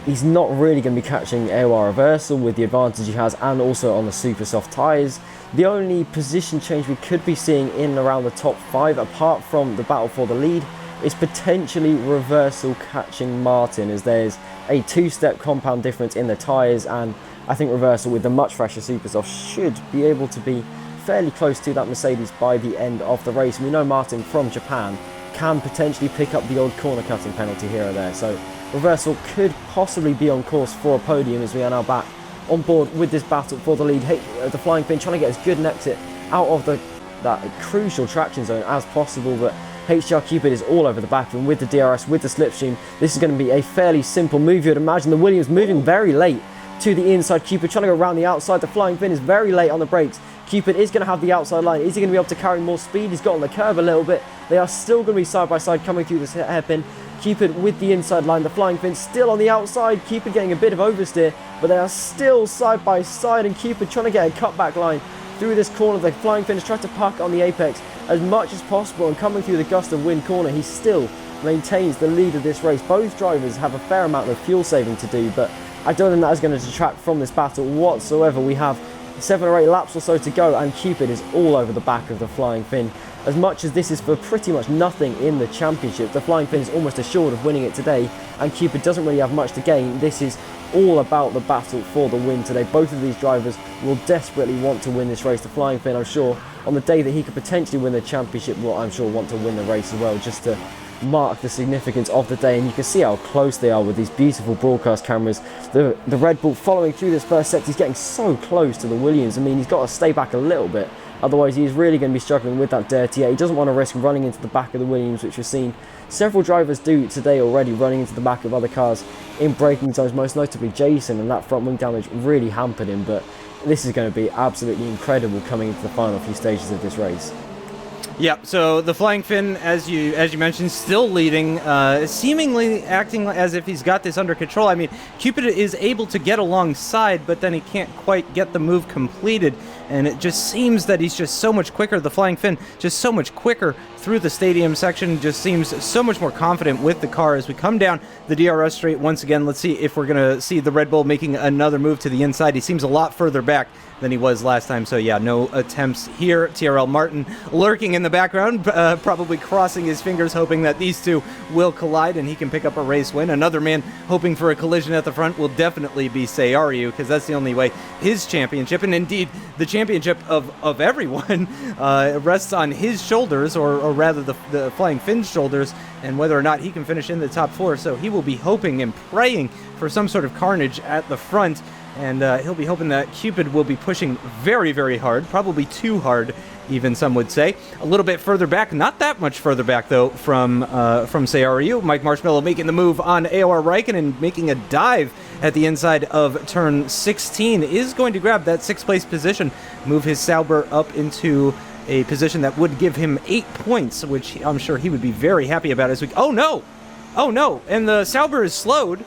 he's not really going to be catching AOR Reversal with the advantage he has, and also on the super soft tyres. The only position change we could be seeing in and around the top 5, apart from the battle for the lead, is potentially Reversal catching Martin, as there's a 2-step compound difference in the tyres, and I think Reversal with the much fresher super soft should be able to be fairly close to that Mercedes by the end of the race. And we know Martin from Japan can potentially pick up the odd corner cutting penalty here or there, so Reversal could possibly be on course for a podium, as we are now back on board with this battle for the lead. The Flying Finn trying to get as good an exit out of that crucial traction zone as possible, but HDR Cupid is all over the back of him with the DRS, with the slipstream. This is going to be a fairly simple move, you'd imagine. The Williams moving very late to the inside. Cupid trying to go around the outside. The Flying Finn is very late on the brakes. Cupid is going to have the outside line. Is he going to be able to carry more speed? He's got on the curve a little bit. They are still going to be side by side coming through this hairpin. Cupid with the inside line. The Flying Finn still on the outside. Cupid getting a bit of oversteer, but they are still side by side, and Cupid trying to get a cutback line through this corner. The Flying Finn is trying to park on the apex as much as possible, and coming through the gust of wind corner, he still maintains the lead of this race. Both drivers have a fair amount of fuel saving to do, but I don't think that is going to detract from this battle whatsoever. We have 7 or 8 laps or so to go, and Cupid is all over the back of the Flying Finn. As much as this is for pretty much nothing in the championship, the Flying Finn is almost assured of winning it today, and Cupid doesn't really have much to gain. This is all about the battle for the win today. Both of these drivers will desperately want to win this race. The Flying Finn, I'm sure, on the day that he could potentially win the championship, will, I'm sure, want to win the race as well, just to mark the significance of the day. And you can see how close they are with these beautiful broadcast cameras. The Red Bull following through this first sector, he's getting so close to the Williams. I mean, he's got to stay back a little bit, Otherwise, he's really going to be struggling with that dirty air. He doesn't want to risk running into the back of the Williams, which we've seen several drivers do today already, running into the back of other cars in braking zones, most notably Jason, and that front wing damage really hampered him. But this is going to be absolutely incredible coming into the final few stages of this race. Yeah, so the Flying Finn, as you mentioned, still leading, seemingly acting as if he's got this under control. I mean, Cupid is able to get alongside, but then he can't quite get the move completed, and it just seems that he's just so much quicker. The Flying Finn just so much quicker through the stadium section, just seems so much more confident with the car as we come down the DRS straight once again. Let's see if we're going to see the Red Bull making another move to the inside. He seems a lot further back than he was last time, so yeah, no attempts here. TRL Martin lurking in the background, probably crossing his fingers, hoping that these two will collide and he can pick up a race win. Another man hoping for a collision at the front will definitely be Sayaryu, because that's the only way his championship, and indeed the championship of everyone, rests on his shoulders, or rather the Flying Finn's shoulders, and whether or not he can finish in the top 4. So he will be hoping and praying for some sort of carnage at the front. And he'll be hoping that Cupid will be pushing very, very hard, probably too hard, even some would say. A little bit further back, not that much further back, though, from Sayaryu. Mike Marshmallow making the move on AOR Raikkonen, making a dive at the inside of turn 16, is going to grab that 6th place position, move his Sauber up into a position that would give him 8 points, which I'm sure he would be very happy about as we... Oh, no! Oh, no! And the Sauber is slowed.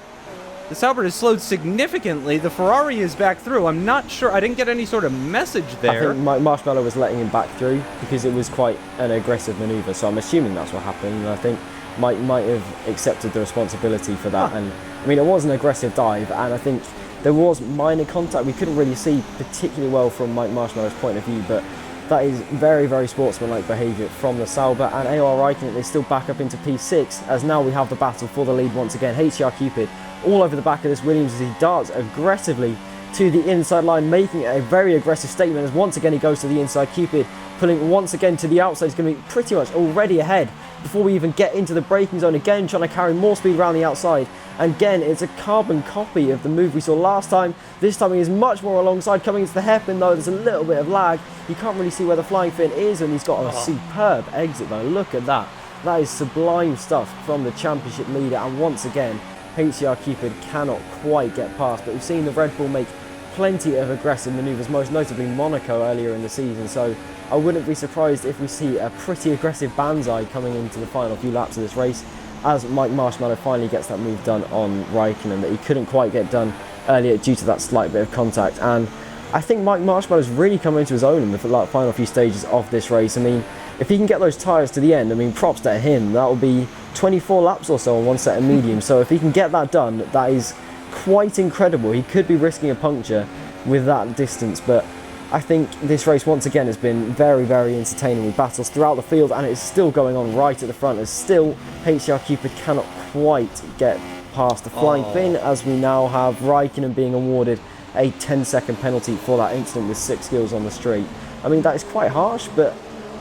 The Sauber is slowed significantly. The Ferrari is back through. I'm not sure. I didn't get any sort of message there. I think Marshmallow was letting him back through because it was quite an aggressive manoeuvre, so I'm assuming that's what happened. And I think Mike might have accepted the responsibility for that. And I mean, it was an aggressive dive, and I think there was minor contact. We couldn't really see particularly well from Mike Marshmallow's point of view, but that is very, very sportsmanlike behaviour from the Sauber. And AOR Raikkonen is still back up into P6, as now we have the battle for the lead once again. HCR Cupid all over the back of this Williams as he darts aggressively to the inside line, making a very aggressive statement as once again he goes to the inside. Cupid pulling once again to the outside. He's going to be pretty much already ahead before we even get into the braking zone. Again, trying to carry more speed around the outside. And again, it's a carbon copy of the move we saw last time. This time he is much more alongside. Coming into the hairpin though, there's a little bit of lag. You can't really see where the Flying Finn is, and he's got a superb exit though. Look at that. That is sublime stuff from the championship leader, and once again, HCR Cupid cannot quite get past. But we've seen the Red Bull make plenty of aggressive manoeuvres, most notably Monaco earlier in the season, so I wouldn't be surprised if we see a pretty aggressive Banzai coming into the final few laps of this race, as Mike Marshmallow finally gets that move done on Raikkonen that he couldn't quite get done earlier due to that slight bit of contact. And I think Mike Marshmallow's really come into his own in the final few stages of this race. I mean, if he can get those tyres to the end, I mean, props to him. That will be 24 laps or so on one set of mediums. So if he can get that done, that is quite incredible. He could be risking a puncture with that distance, but I think this race once again has been very, very entertaining with battles throughout the field, and it's still going on right at the front as still HCR Cupid cannot quite get past the Flying Finn, as we now have Raikkonen being awarded a 10-second penalty for that incident with 6 skills on the straight. I mean, that is quite harsh, but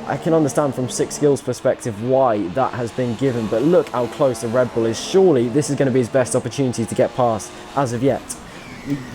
I can understand from 6 skills perspective why that has been given. But look how close the Red Bull is. Surely this is going to be his best opportunity to get past as of yet.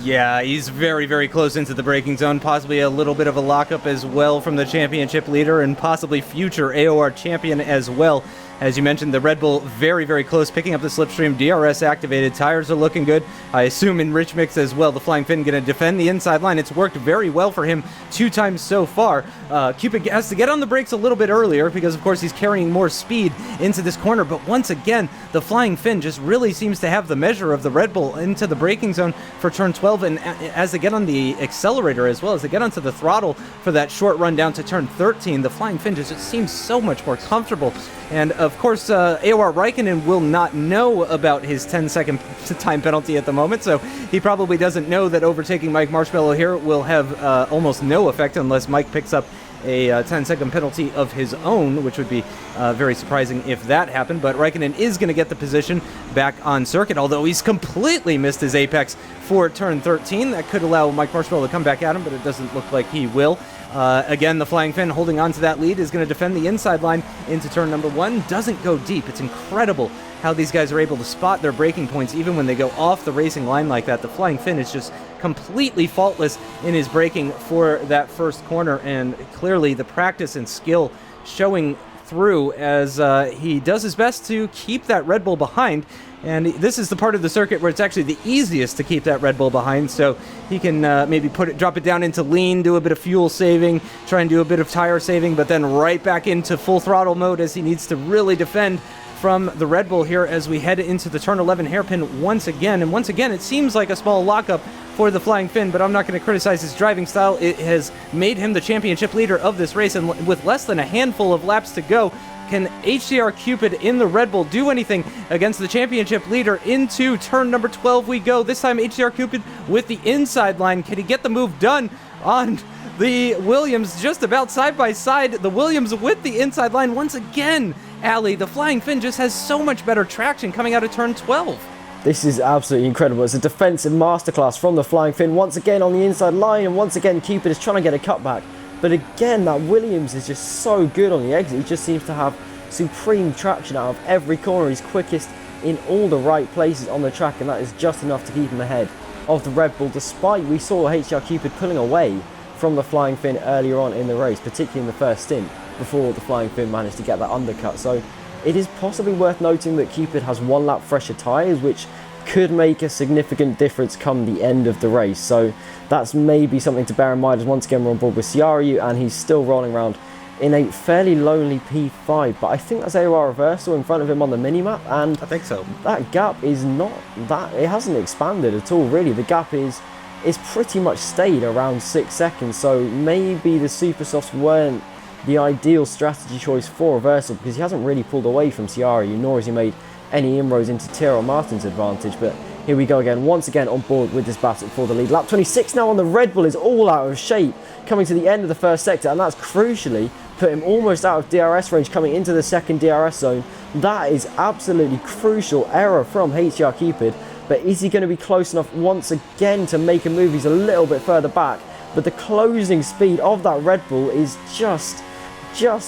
Yeah, he's very, very close into the braking zone. Possibly a little bit of a lockup as well from the championship leader and possibly future AOR champion as well. As you mentioned, the Red Bull very, very close, picking up the slipstream. DRS activated. Tires are looking good. I assume in Rich Mix as well. The Flying Finn going to defend the inside line. It's worked very well for him 2 times so far. Cupid has to get on the brakes a little bit earlier because, of course, he's carrying more speed into this corner. But once again, the Flying Finn just really seems to have the measure of the Red Bull into the braking zone for turn 12. And as they get on the accelerator as well, as they get onto the throttle for that short run down to turn 13, the Flying Finn just seems so much more comfortable. And of course, AOR Raikkonen will not know about his 10-second time penalty at the moment, so he probably doesn't know that overtaking Mike Marshmallow here will have almost no effect unless Mike picks up a 10-second penalty of his own, which would be very surprising if that happened. But Raikkonen is going to get the position back on circuit, although he's completely missed his apex for turn 13. That could allow Mike Marshmallow to come back at him, but it doesn't look like he will. Again, the Flying Finn holding on to that lead is going to defend the inside line into turn number 1. Doesn't go deep. It's incredible how these guys are able to spot their braking points even when they go off the racing line like that. The Flying Finn is just completely faultless in his braking for that first corner, and clearly the practice and skill showing through as he does his best to keep that Red Bull behind. And this is the part of the circuit where it's actually the easiest to keep that Red Bull behind, so he can maybe drop it down into lean, do a bit of fuel saving, try and do a bit of tire saving, but then right back into full throttle mode as he needs to really defend from the Red Bull here as we head into the turn 11 hairpin once again. And once again, it seems like a small lockup for the Flying Finn, but I'm not going to criticize his driving style. It has made him the championship leader of this race, and with less than a handful of laps to go, can HDR Cupid in the Red Bull do anything against the championship leader? Into turn number 12 we go. This time HDR Cupid with the inside line. Can he get the move done on the Williams? Just about side by side. The Williams with the inside line once again. Ali, the Flying Finn just has so much better traction coming out of turn 12. This is absolutely incredible. It's a defensive masterclass from the Flying Finn once again on the inside line, and once again Cupid is trying to get a cutback. But again, that Williams is just so good on the exit. He just seems to have supreme traction out of every corner. He's quickest in all the right places on the track, and that is just enough to keep him ahead of the Red Bull, despite we saw HDR Cupid pulling away from the Flying Finn earlier on in the race, particularly in the first stint, before the Flying Finn managed to get that undercut. So it is possibly worth noting that Cupid has 1 lap fresher tyres, which could make a significant difference come the end of the race. So that's maybe something to bear in mind, as once again we're on board with Ciaru, and he's still rolling around in a fairly lonely P5, but I think that's AOR Reversal in front of him on the minimap, and I think so. That gap is not that, it hasn't expanded at all really. The gap is pretty much stayed around 6 seconds, so maybe the Super Softs weren't the ideal strategy choice for Reversal, because he hasn't really pulled away from Ciaru, nor has he made any inroads into Tyrrell Martin's advantage. But here we go again, once again on board with this battle for the lead. Lap 26 now on the Red Bull is all out of shape coming to the end of the first sector, and that's crucially put him almost out of DRS range coming into the second DRS zone. That is absolutely crucial error from HDR Cupid, but is he going to be close enough once again to make a move? He's a little bit further back, but the closing speed of that Red Bull is just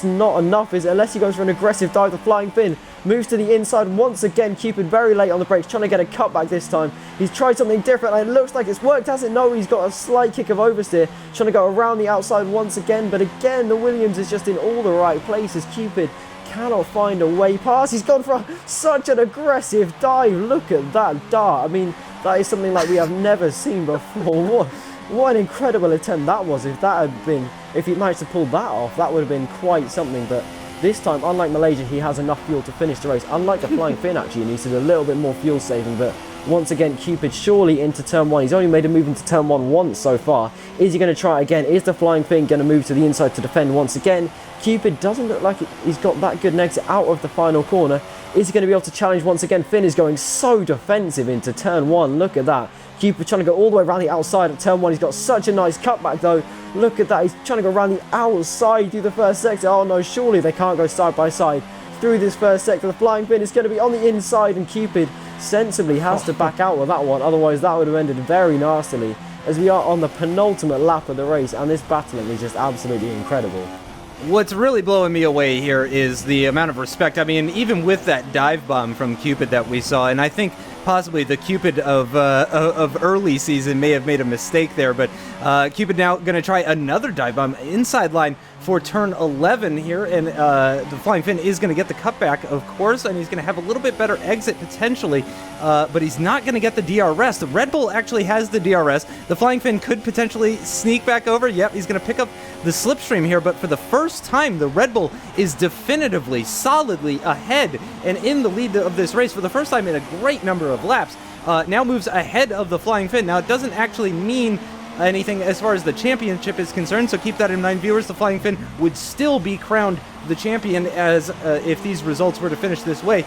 not enough, is it? Unless he goes for an aggressive dive. The Flying Finn moves to the inside once again. Cupid very late on the brakes, trying to get a cutback this time. He's tried something different, and it looks like it's worked, has it? No, he's got a slight kick of oversteer, trying to go around the outside once again, but again the Williams is just in all the right places. Cupid cannot find a way past. He's gone for such an aggressive dive. Look at that dart. I mean, that is something like we have never seen before. What an incredible attempt that was. If he managed to pull that off, that would have been quite something. But this time, unlike Malaysia, he has enough fuel to finish the race. Unlike the Flying Finn, actually, he needed a little bit more fuel saving. But once again, Cupid surely into turn 1. He's only made a move into turn 1 once so far. Is he going to try again? Is the Flying Finn going to move to the inside to defend once again? Cupid doesn't look like he's got that good an exit out of the final corner. Is he going to be able to challenge once again? Finn is going so defensive into turn 1. Look at that. Cupid trying to go all the way around the outside of turn 1. He's got such a nice cutback though. Look at that. He's trying to go around the outside through the first sector. Oh no, surely they can't go side by side through this first sector. The Flying Finn is going to be on the inside, and Cupid sensibly has to back out with that one. Otherwise that would have ended very nastily, as we are on the penultimate lap of the race, and this battling is just absolutely incredible. What's really blowing me away here is the amount of respect. I mean, even with that dive bomb from Cupid that we saw, and I think possibly the Cupid of early season may have made a mistake there, but Cupid now going to try another dive bomb inside line for turn 11 here, and the Flying Finn is going to get the cutback, of course, and he's going to have a little bit better exit potentially, but he's not going to get the DRS. The Red Bull actually has the DRS. The Flying Finn could potentially sneak back over. Yep, he's going to pick up the slipstream here, but for the first time, the Red Bull is definitively, solidly ahead and in the lead of this race for the first time in a great number of laps. Now moves ahead of the Flying Finn. Now, it doesn't actually mean anything as far as the championship is concerned, so keep that in mind, viewers. The Flying Finn would still be crowned the champion as if these results were to finish this way.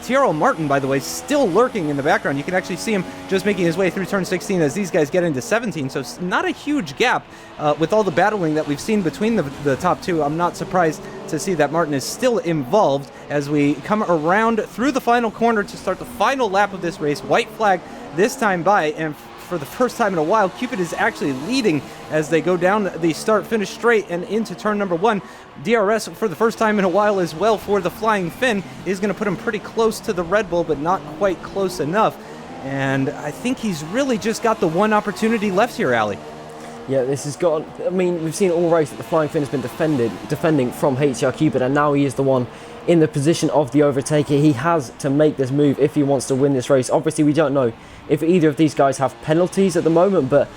Tyrrell Martin, by the way, still lurking in the background. You can actually see him just making his way through turn 16 as these guys get into 17, so not a huge gap with all the battling that we've seen between the top two. I'm not surprised to see that Martin is still involved as we come around through the final corner to start the final lap of this race. White flag this time by, and for the first time in a while, Cupid is actually leading as they go down the start-finish straight and into turn number 1. DRS, for the first time in a while as well for the Flying Finn, is going to put him pretty close to the Red Bull, but not quite close enough. And I think he's really just got the one opportunity left here, Ali. Yeah, this has got... I mean, we've seen all race that the Flying Finn has been defending from HR Cupid, and now he is the one in the position of the overtaker. He has to make this move if he wants to win this race. Obviously, we don't know if either of these guys have penalties at the moment, but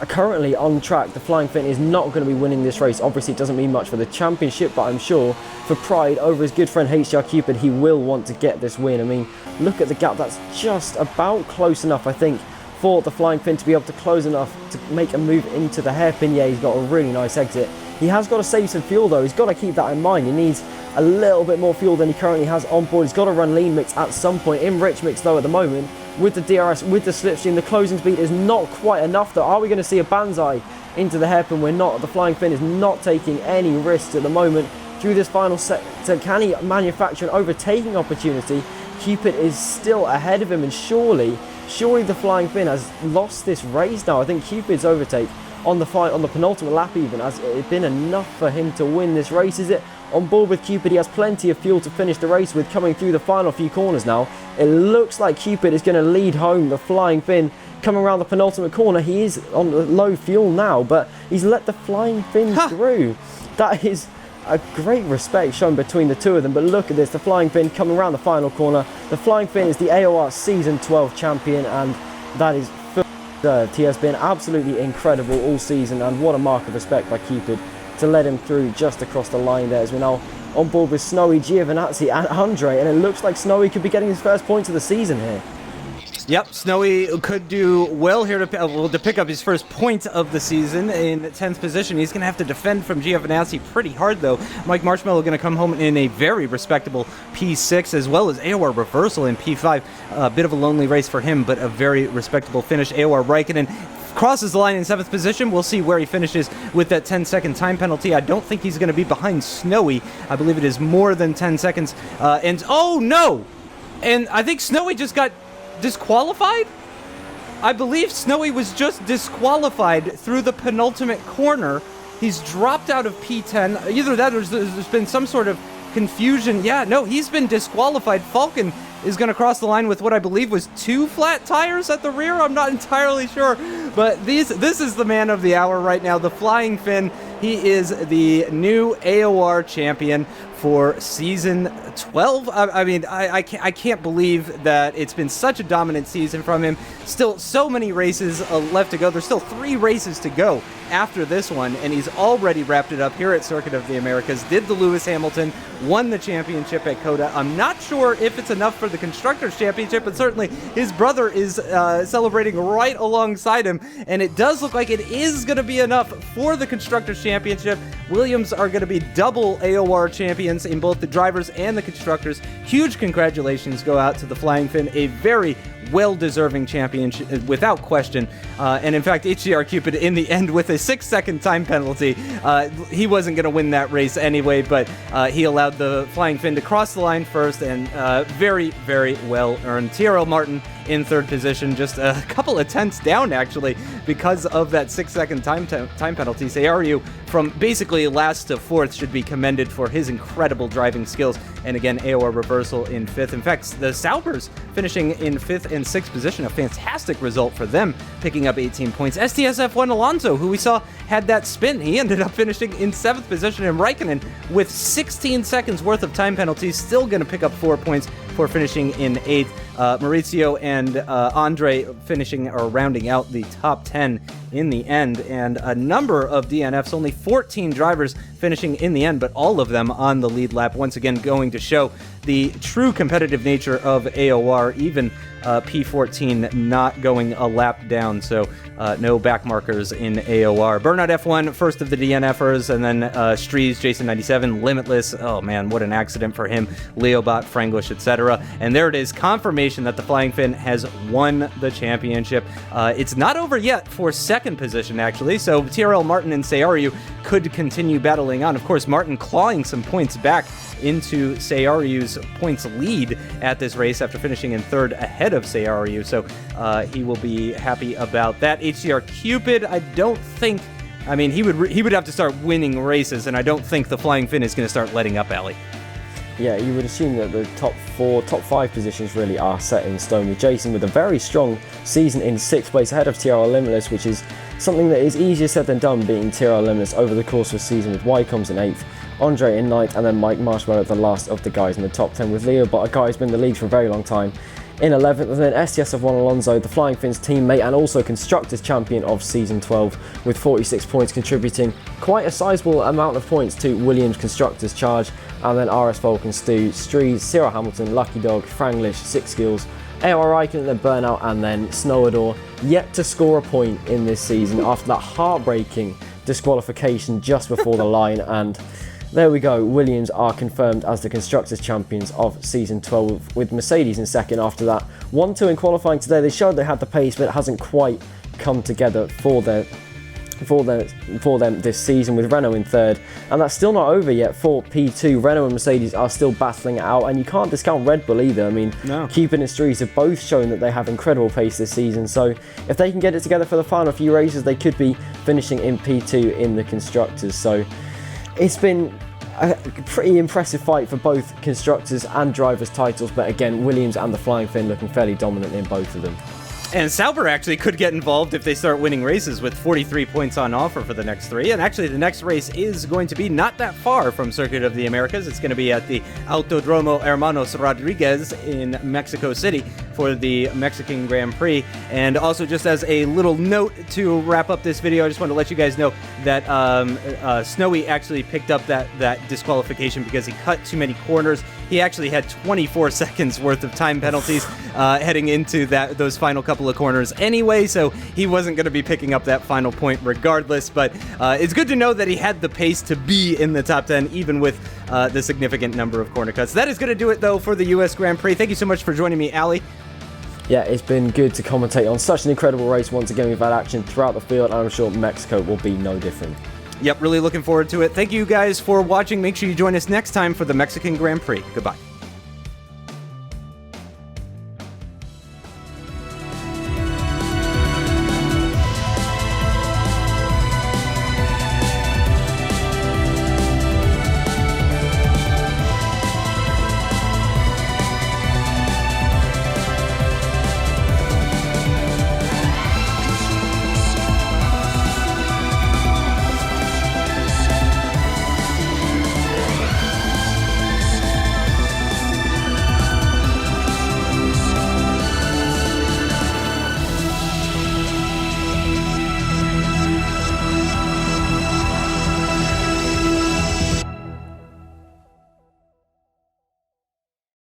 currently on track, the Flying Finn is not going to be winning this race. Obviously, it doesn't mean much for the championship, but I'm sure for pride over his good friend HR Cupid, he will want to get this win. I mean, look at the gap. That's just about close enough, I think, for the Flying Finn to be able to close enough to make a move into the hairpin. Yeah, he's got a really nice exit. He has got to save some fuel, though. He's got to keep that in mind. He needs a little bit more fuel than he currently has on board. He's got to run lean mix at some point. In rich mix, though, at the moment, with the DRS, with the slipstream, the closing speed is not quite enough, though. Are we going to see a banzai into the hairpin? We're not. The Flying Finn is not taking any risks at the moment through this final sector. Can he manufacture an overtaking opportunity? Cupid is still ahead of him, and surely the Flying Finn has lost this race now. I think Cupid's overtake on the penultimate lap even has it been enough for him to win this race. Is it? On board with Cupid, he has plenty of fuel to finish the race with, coming through the final few corners now. It looks like Cupid is going to lead home the Flying Finn coming around the penultimate corner. He is on low fuel now, but he's let the Flying Finn through. That is a great respect shown between the two of them, but look at this, the Flying Finn coming around the final corner. The Flying Finn is the AOR Season 12 champion, and that is deserved. He has been absolutely incredible all season, and what a mark of respect by Cupid to let him through just across the line there, as we're now on board with Snowy, Giovinazzi and Andre, and it looks like Snowy could be getting his first points of the season here. Yep, Snowy could do well here to pick up his first point of the season in 10th position. He's going to have to defend from Giovinazzi pretty hard, though. Mike Marshmallow going to come home in a very respectable P6, as well as AOR Reversal in P5. A bit of a lonely race for him, but a very respectable finish. AOR Raikkonen crosses the line in 7th position. We'll see where he finishes with that 10-second time penalty. I don't think he's going to be behind Snowy. I believe it is more than 10 seconds. And oh, no! And I think Snowy just got disqualified? I believe Snowy was just disqualified through the penultimate corner. He's dropped out of P10. Either that or there's been some sort of confusion. Yeah, no, he's been disqualified. Falcon is going to cross the line with what I believe was 2 flat tires at the rear. I'm not entirely sure, but this is the man of the hour right now, the Flying Finn. He is the new AOR champion for season 12. I mean, I can't believe that it's been such a dominant season from him. Still so many races left to go. There's still 3 races to go after this one, and he's already wrapped it up here at Circuit of the Americas. Did the Lewis Hamilton, won the championship at COTA. I'm not sure if it's enough for the Constructors' Championship, but certainly his brother is celebrating right alongside him, and it does look like it is going to be enough for the Constructors' Championship. Williams are going to be double AOR champions in both the drivers and the constructors. Huge congratulations go out to the Flying Finn, a very well-deserving championship without question. And in fact, HCR Cupid in the end with a 6-second time penalty. He wasn't going to win that race anyway, but he allowed the Flying Finn to cross the line first, and very, very well earned. TRL Martin in 3rd position, just a couple of tenths down actually because of that 6-second time penalty. Sayaryu from basically last to 4th should be commended for his incredible driving skills. And again, AOR Reversal in 5th. In fact, the Saubers finishing in 5th and 6th position, a fantastic result for them, picking up 18 points. STS F1 Alonso, who we saw had that spin, he ended up finishing in 7th position, and Raikkonen with 16 seconds worth of time penalties, still going to pick up 4 points for finishing in 8th. Maurizio and Andre finishing or rounding out the top 10 in the end, and a number of DNFs, only 14 drivers finishing in the end, but all of them on the lead lap, once again going to show the true competitive nature of AOR, even P14 not going a lap down, so no back markers in AOR. Burnout F1, first of the DNFers, and then StreeZ, Jason97, Limitless, oh man, what an accident for him, Leobot, Franglish, etc. And there it is, confirmation that the Flying Finn has won the championship. It's not over yet for 2nd position, actually, so TRL Martin and Sayaryu could continue battling on. Of course, Martin clawing some points back into Sayaryu's points lead at this race after finishing in third ahead of Sayaryu, so he will be happy about that. HDR Cupid, I don't think, I mean, he would have to start winning races, and I don't think the Flying Finn is going to start letting up, Ali. Yeah, you would assume that the top 5 positions really are set in stone, with Jason with a very strong season in 6th place ahead of TRL Limitless, which is something that is easier said than done, beating TRL Limitless over the course of a season, with Ycoms in 8th, Andre in 9th, and then Mike Marshmallow the last of the guys in the top 10, with Leo But a guy who's been in the lead for a very long time in 11th, and then STS F1 Alonso, the Flying Finn's teammate and also Constructors Champion of Season 12, with 46 points, contributing quite a sizable amount of points to Williams' Constructors charge, and then RS Vulcan, Stu, StreeZ, Cyril Hamilton, Lucky Dog, Franglish, Six Skills, AOR Icon, then Burnout, and then Snowdor, yet to score a point in this season after that heartbreaking disqualification just before the line, and there we go, Williams are confirmed as the Constructors Champions of Season 12, with Mercedes in second after that 1-2 in qualifying today. They showed they had the pace, but it hasn't quite come together for them this season, with Renault in third, and that's still not over yet for P2. Renault and Mercedes are still battling it out, and you can't discount Red Bull either. I mean, no. Cupid and StreeZ have both shown that they have incredible pace this season, so if they can get it together for the final few races, they could be finishing in P2 in the Constructors. So it's been a pretty impressive fight for both Constructors and Drivers titles, but again, Williams and the Flying Finn looking fairly dominant in both of them. And Sauber actually could get involved if they start winning races, with 43 points on offer for the next 3. And actually, the next race is going to be not that far from Circuit of the Americas. It's going to be at the Autodromo Hermanos Rodriguez in Mexico City for the Mexican Grand Prix. And also, just as a little note to wrap up this video, I just want to let you guys know that Snowy actually picked up that disqualification because he cut too many corners. He actually had 24 seconds worth of time penalties heading into those final couple of corners anyway, so he wasn't going to be picking up that final point regardless, but it's good to know that he had the pace to be in the top 10 even with the significant number of corner cuts. That is going to do it though for the US Grand Prix. Thank you so much for joining me, Ali. Yeah, it's been good to commentate on such an incredible race. Once again, we've had action throughout the field, and I'm sure Mexico will be no different. Yep, really looking forward to it. Thank you guys for watching. Make sure you join us next time for the Mexican Grand Prix. Goodbye.